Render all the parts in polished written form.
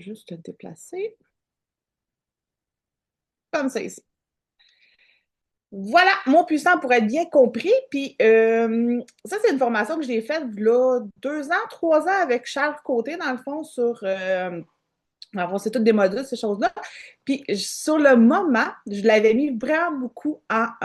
va juste le déplacer. Comme ça ici. Voilà, mot puissant pour être bien compris. Puis ça, c'est une formation que j'ai faite là 2 ans, 3 ans avec Charles Côté, dans le fond, sur c'est toutes des modules, ces choses-là. Puis sur le moment, je l'avais mis vraiment beaucoup en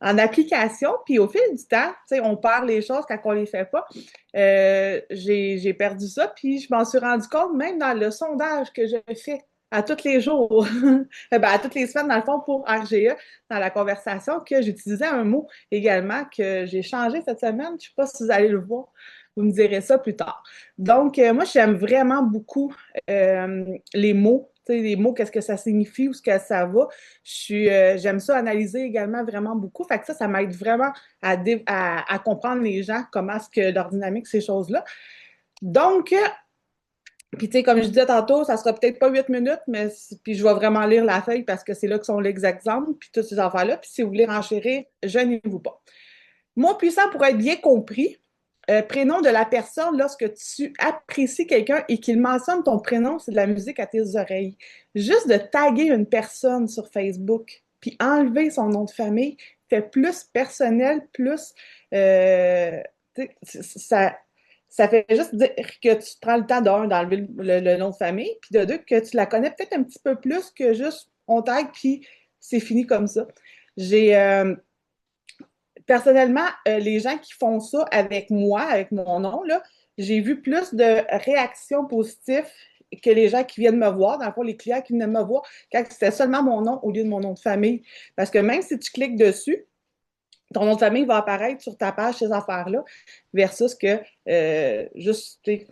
application. Puis au fil du temps, tu sais, on perd les choses quand on les fait pas. J'ai perdu ça. Puis je m'en suis rendu compte, même dans le sondage que je fais à tous les jours, à toutes les semaines, dans le fond, pour RGE, dans la conversation, que j'utilisais un mot également que j'ai changé cette semaine. Je ne sais pas si vous allez le voir. Vous me direz ça plus tard. Donc, moi, j'aime vraiment beaucoup les mots. Tu sais, les mots, qu'est-ce que ça signifie, où est-ce que ça va. J'aime ça analyser également vraiment beaucoup. Fait que ça m'aide vraiment à comprendre les gens, comment est-ce que leur dynamique, ces choses-là. Donc, puis tu sais, comme je disais tantôt, ça sera peut-être pas 8 minutes, mais puis je vais vraiment lire la feuille parce que c'est là que sont les exemples, puis toutes ces affaires-là. Puis si vous voulez renchérir, gênez-vous pas. Mot puissant pour être bien compris. Prénom de la personne lorsque tu apprécies quelqu'un et qu'il mentionne ton prénom, c'est de la musique à tes oreilles. Juste de taguer une personne sur Facebook, puis enlever son nom de famille, fait plus personnel, plus ça, ça fait juste dire que tu prends le temps d'enlever le nom de famille, puis de deux, que tu la connais peut-être un petit peu plus que juste on tag, puis c'est fini comme ça. J'ai personnellement, les gens qui font ça avec moi, avec mon nom, là, j'ai vu plus de réactions positives que les gens qui viennent me voir, dans le fond, les clients qui viennent me voir, quand c'était seulement mon nom au lieu de mon nom de famille. Parce que même si tu cliques dessus, ton nom de famille va apparaître sur ta page, ces affaires-là, versus que juste, c'est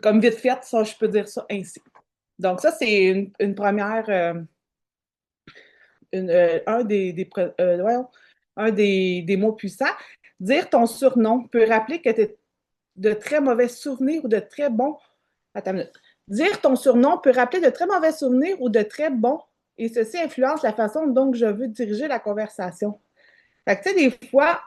comme vite fait, ça, je peux dire ça ainsi. Donc, ça, c'est une première, un voyons, un des mots puissants. Dire ton surnom peut rappeler que tu as de très mauvais souvenirs ou de très bons. Attends une minute. Dire ton surnom peut rappeler de très mauvais souvenirs ou de très bons, et ceci influence la façon dont je veux diriger la conversation. Fait que, tu sais, des fois,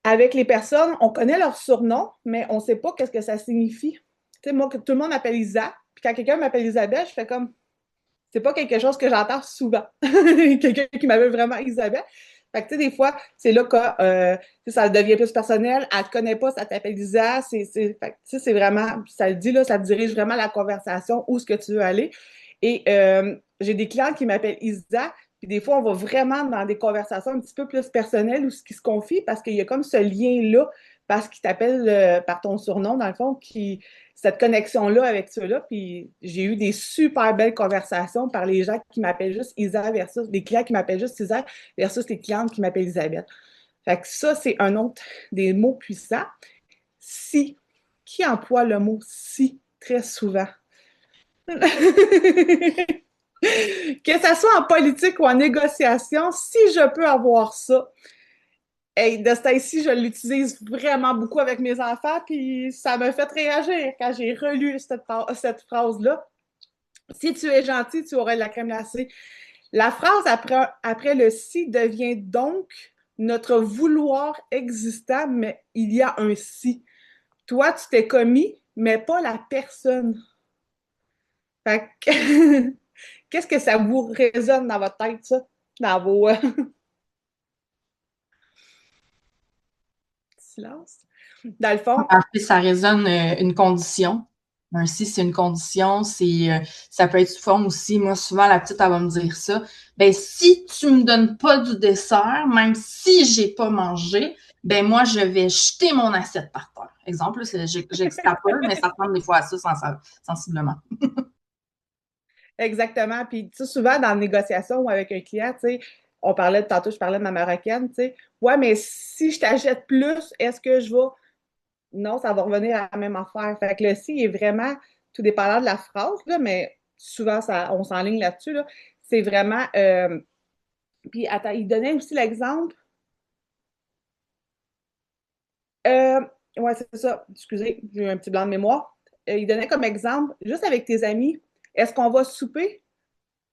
avec les personnes, on connaît leur surnom, mais on ne sait pas qu'est-ce que ça signifie. Tu sais, moi, tout le monde m'appelle Isa, puis quand quelqu'un m'appelle Isabelle, je fais comme, c'est pas quelque chose que j'entends souvent. Quelqu'un qui m'appelle vraiment Isabelle. Fait que, tu sais, des fois, c'est là que ça devient plus personnel. Elle te connaît pas, ça t'appelle Isa. C'est vraiment, ça le dit, là, ça te dirige vraiment la conversation, où est-ce que tu veux aller. Et j'ai des clients qui m'appellent Isa, puis des fois, on va vraiment dans des conversations un petit peu plus personnelles où ce qui se confie parce qu'il y a comme ce lien-là, parce qu'ils t'appellent par ton surnom, dans le fond, cette connexion-là avec ceux-là. Puis j'ai eu des super belles conversations par les gens qui m'appellent juste Isa versus des clients qui m'appellent juste Isa versus les clientes qui m'appellent Isabelle. Fait que ça, c'est un autre des mots puissants. Si. Qui emploie le mot si très souvent? Que ça soit en politique ou en négociation, si je peux avoir ça, hey, de ce temps-ci, je l'utilise vraiment beaucoup avec mes enfants, puis ça me fait réagir quand j'ai relu cette phrase-là. Si tu es gentil, tu auras de la crème glacée. La phrase après le si devient donc notre vouloir existant, mais il y a un si. Toi, tu t'es commis, mais pas la personne. Fait que, qu'est-ce que ça vous résonne dans votre tête, ça? Dans vos silences? Dans le fond, En fait, ça résonne une condition. Un si, c'est une condition. Ça peut être sous forme aussi. Moi, souvent, la petite, elle va me dire ça. Ben, si tu me donnes pas du dessert, même si j'ai pas mangé, ben, moi, je vais jeter mon assiette par terre. Exemple, là, j'extrapole, mais ça ressemble des fois à ça sensiblement. exactement. Puis, tu sais, souvent, dans la négociation ou avec un client, tu sais, tantôt, je parlais de ma marocaine, tu sais, ouais, mais si je t'achète plus, est-ce que je vais. Non, ça va revenir à la même affaire. Fait que le si est vraiment, tout dépendant de la phrase, là, mais souvent, on s'enligne là-dessus, là. C'est vraiment. Puis, attends, il donnait aussi l'exemple. Euh, ouais, c'est ça. Excusez, j'ai eu un petit blanc de mémoire. Il donnait comme exemple, juste avec tes amis, est-ce qu'on va souper?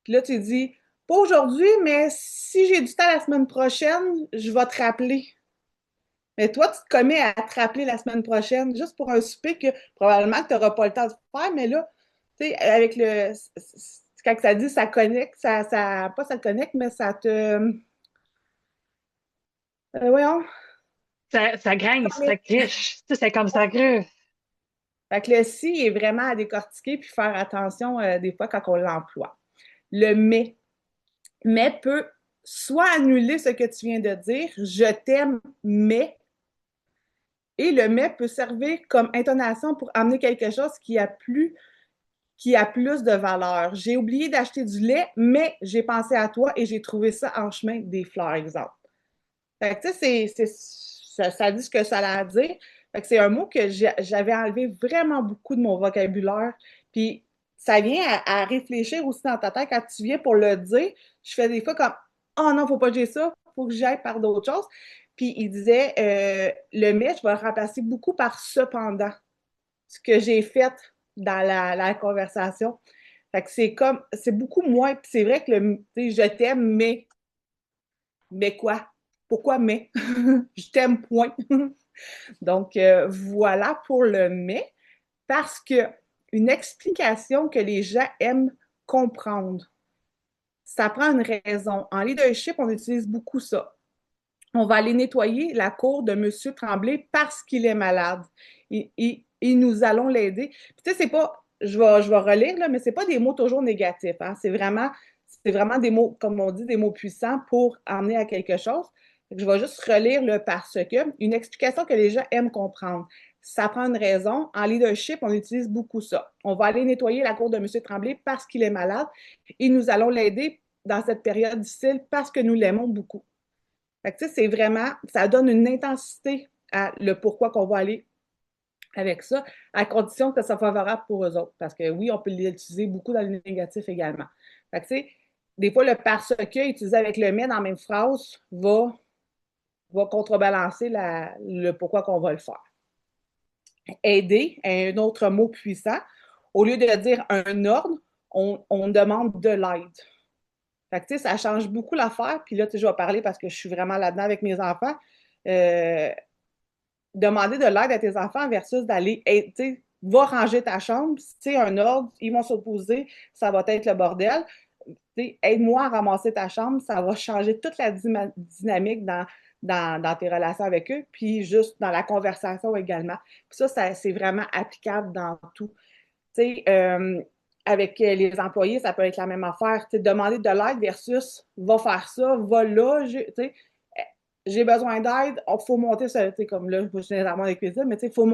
Puis là, tu dis, pas aujourd'hui, mais si j'ai du temps la semaine prochaine, je vais te rappeler. Mais toi, tu te commets à te rappeler la semaine prochaine, juste pour un souper que probablement que tu n'auras pas le temps de faire, mais là, tu sais, avec le. Quand ça dit ça connecte, pas ça te connecte, mais ça te. Voyons. Ça grince, ça criche. Tu sais, c'est comme ça gruge. Fait que le si est vraiment à décortiquer puis faire attention des fois quand on l'emploie. Le mais peut soit annuler ce que tu viens de dire, je t'aime, mais, et le mais peut servir comme intonation pour amener quelque chose qui a plus de valeur. J'ai oublié d'acheter du lait, mais j'ai pensé à toi et j'ai trouvé ça en chemin des fleurs, exemple. Fait que, tu sais, ça dit ce que ça a à dire. Fait que c'est un mot que j'avais enlevé vraiment beaucoup de mon vocabulaire. Puis ça vient à réfléchir aussi dans ta tête. Quand tu viens pour le dire, je fais des fois comme oh non, faut pas que j'ai ça, faut que j'aille par d'autres choses. Puis il disait le mais, je vais le remplacer beaucoup par cependant, ce que j'ai fait dans la conversation. Fait que c'est beaucoup moins. Puis c'est vrai que je t'aime, mais quoi? Pourquoi mais? Je t'aime, point. Donc, voilà pour le mais, parce que une explication que les gens aiment comprendre, ça prend une raison. En leadership, on utilise beaucoup ça. On va aller nettoyer la cour de M. Tremblay parce qu'il est malade. Et nous allons l'aider. Puis, tu sais, c'est pas, je vais relire, là, mais c'est pas des mots toujours négatifs. Hein? C'est vraiment des mots, comme on dit, des mots puissants pour amener à quelque chose. Je vais juste relire le parce que. Une explication que les gens aiment comprendre. Ça prend une raison. En leadership, on utilise beaucoup ça. On va aller nettoyer la cour de M. Tremblay parce qu'il est malade et nous allons l'aider dans cette période difficile parce que nous l'aimons beaucoup. Fait que, tu sais, c'est vraiment, ça donne une intensité à le pourquoi qu'on va aller avec ça, à condition que ça soit favorable pour eux autres. Parce que oui, on peut l'utiliser beaucoup dans le négatif également. Fait que, tu sais, des fois, le parce que utilisé avec le mais dans la même phrase va contrebalancer le pourquoi qu'on va le faire. Aider est un autre mot puissant. Au lieu de dire un ordre, on demande de l'aide. Fait que, tu sais, ça change beaucoup l'affaire. Puis là, tu sais, je vais parler parce que je suis vraiment là-dedans avec mes enfants. Euh, Demander de l'aide à tes enfants versus d'aller, tu sais, va ranger ta chambre. Si tu sais, un ordre, ils vont s'opposer, ça va être le bordel. Tu sais, aide-moi à ramasser ta chambre, ça va changer toute la dynamique dans tes relations avec eux, puis juste dans la conversation également. Puis ça c'est vraiment applicable dans tout. Tu sais, avec les employés, ça peut être la même affaire. Tu sais, demander de l'aide versus va faire ça, va là, tu sais, j'ai besoin d'aide, il faut monter ça, comme là, je suis généralement des cuisines, mais il faut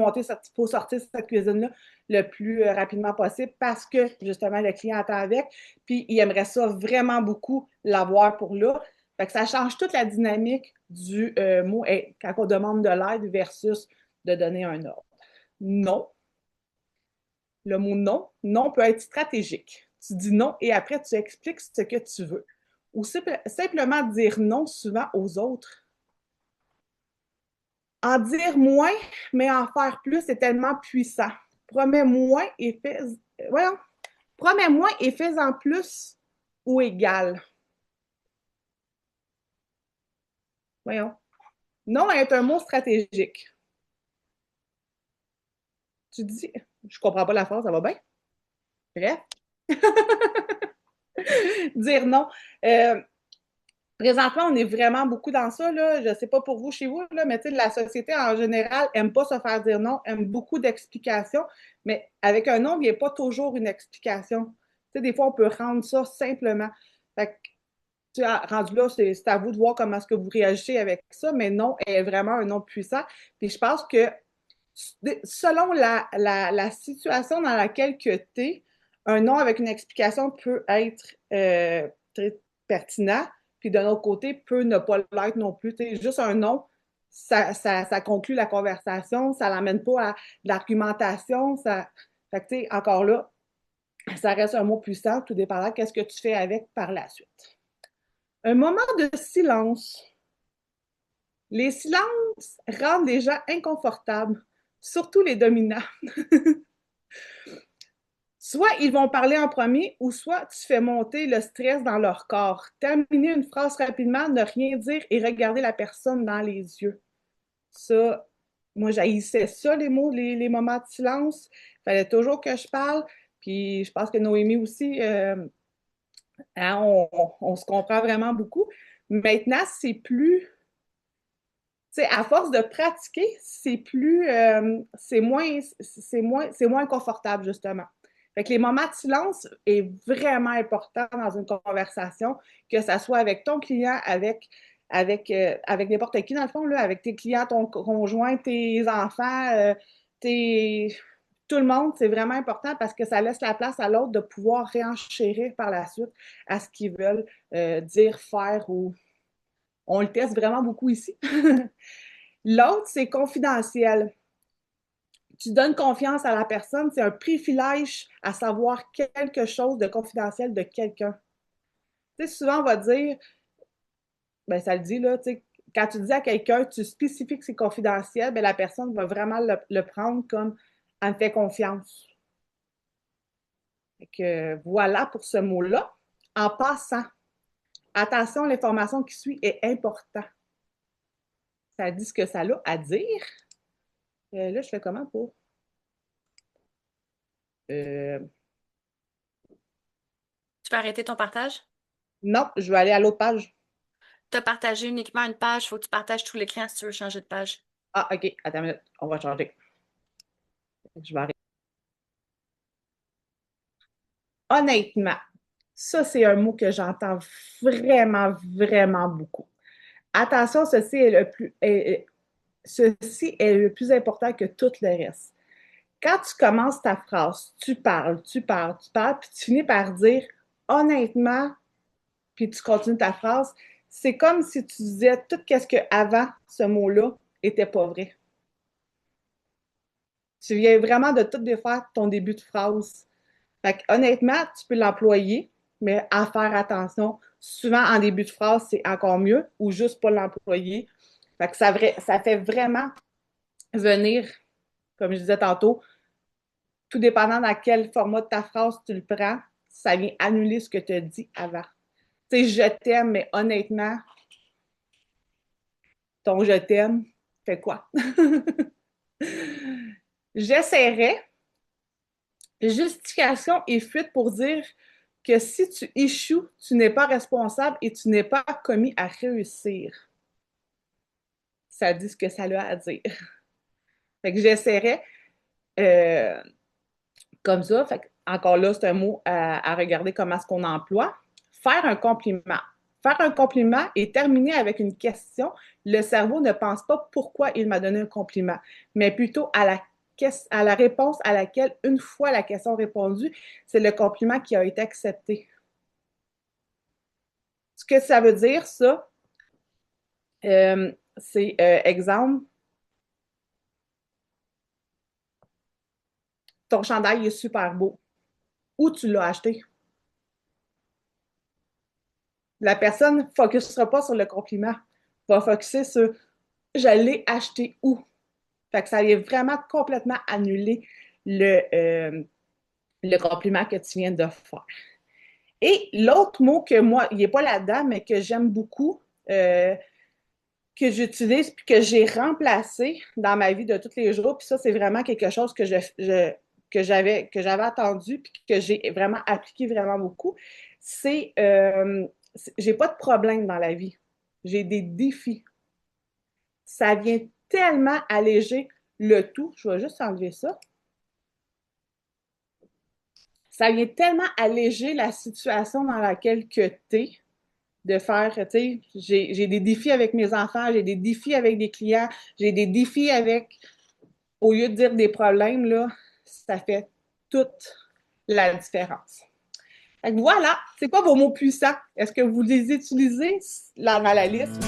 faut sortir cette cuisine-là le plus rapidement possible parce que justement le client attend avec, puis il aimerait ça vraiment beaucoup l'avoir pour là. Fait que ça change toute la dynamique du mot quand on demande de l'aide versus de donner un ordre. Non. Le mot non, non peut être stratégique. Tu dis non et après tu expliques ce que tu veux. Ou simplement dire non souvent aux autres. En dire moins, mais en faire plus, c'est tellement puissant. Promets moins et fais. Voyons. Promets moins et fais-en plus ou égal. Voyons. Non est un mot stratégique. Tu dis, je comprends pas la phrase, ça va bien? Bref. Dire non. Présentement, on est vraiment beaucoup dans ça. Là. Je ne sais pas pour vous chez vous, là, mais la société en général n'aime pas se faire dire non, aime beaucoup d'explications, mais avec un non, il n'y a pas toujours une explication. Des fois, on peut rendre ça simplement. Fait que, rendu là, c'est à vous de voir comment est-ce que vous réagissez avec ça, mais non est vraiment un non puissant. Puis je pense que selon la situation dans laquelle tu es, un non avec une explication peut être très pertinent, puis d'un autre côté, peut ne pas l'être non plus. T'sais, juste un non, ça conclut la conversation, ça l'amène pas à de l'argumentation. Fait que, encore là, ça reste un mot puissant, tout dépendant qu'est-ce que tu fais avec par la suite. Un moment de silence. Les silences rendent les gens inconfortables, surtout les dominants. Soit ils vont parler en premier, ou soit tu fais monter le stress dans leur corps. Terminer une phrase rapidement, ne rien dire et regarder la personne dans les yeux. Ça, moi, j'haïssais ça, les mots, les moments de silence. Il fallait toujours que je parle. Puis je pense que Noémie aussi, hein, on se comprend vraiment beaucoup. Maintenant, c'est plus, tu sais, à force de pratiquer, c'est moins confortable, justement. Fait que les moments de silence est vraiment important dans une conversation, que ça soit avec ton client, avec n'importe qui, dans le fond, là, avec tes clients, ton conjoint, tes enfants, tes, tout le monde, c'est vraiment important parce que ça laisse la place à l'autre de pouvoir réenchérir par la suite à ce qu'ils veulent dire, faire ou... On le teste vraiment beaucoup ici. L'autre, c'est confidentiel. Tu donnes confiance à la personne, c'est un privilège à savoir quelque chose de confidentiel de quelqu'un. Tu sais, souvent, on va dire, ben ça le dit, là, tu sais, quand tu dis à quelqu'un, tu spécifies que c'est confidentiel, ben la personne va vraiment le prendre comme « elle me fait confiance ». Fait que voilà pour ce mot-là. En passant, attention, l'information qui suit est importante. Ça dit ce que ça a à dire. Là, je fais comment pour... Tu peux arrêter ton partage? Non, je vais aller à l'autre page. Tu as partagé uniquement une page, il faut que tu partages tout l'écran si tu veux changer de page. Ah, OK. Attends une minute. On va changer. Je vais arrêter. Honnêtement, ça, c'est un mot que j'entends vraiment, vraiment beaucoup. Attention, ceci est le plus important que tout le reste. Quand tu commences ta phrase, tu parles, tu parles, tu parles, puis tu finis par dire honnêtement, puis tu continues ta phrase, c'est comme si tu disais tout ce que avant ce mot-là était pas vrai. Tu viens vraiment de tout défaire ton début de phrase. Fait que, honnêtement, tu peux l'employer, mais à faire attention. Souvent, en début de phrase, c'est encore mieux, ou juste pas l'employer. Fait que ça fait vraiment venir, comme je disais tantôt, tout dépendant dans quel format de ta phrase tu le prends, ça vient annuler ce que tu as dit avant. Tu sais, je t'aime, mais honnêtement, ton je t'aime, fait quoi? J'essaierais, justification et fuite pour dire que si tu échoues, tu n'es pas responsable et tu n'es pas commis à réussir. Ça dit ce que ça a à dire. Fait que j'essaierais comme ça. Fait que, encore là, c'est un mot à regarder comment est-ce qu'on emploie. Faire un compliment. Faire un compliment et terminer avec une question. Le cerveau ne pense pas pourquoi il m'a donné un compliment, mais plutôt à la réponse à laquelle, une fois la question répondue, c'est le compliment qui a été accepté. Ce que ça veut dire, ça, c'est, exemple, ton chandail est super beau. Où tu l'as acheté? La personne ne focusera pas sur le compliment, va focuser sur « je l'ai acheté où ». Fait que ça vient vraiment complètement annuler le compliment que tu viens de faire. Et l'autre mot que moi, il n'est pas là-dedans, mais que j'aime beaucoup, que j'utilise puis que j'ai remplacé dans ma vie de tous les jours, puis ça, c'est vraiment quelque chose que j'avais attendu puis que j'ai vraiment appliqué vraiment beaucoup, c'est j'ai pas de problème dans la vie. J'ai des défis. Ça vient tellement alléger le tout. Je vais juste enlever ça. Ça vient tellement alléger la situation dans laquelle que tu es, de faire, tu sais, j'ai des défis avec mes enfants, j'ai des défis avec des clients, j'ai des défis avec, au lieu de dire des problèmes, là, ça fait toute la différence. Donc voilà, c'est quoi vos mots puissants? Est-ce que vous les utilisez dans la liste?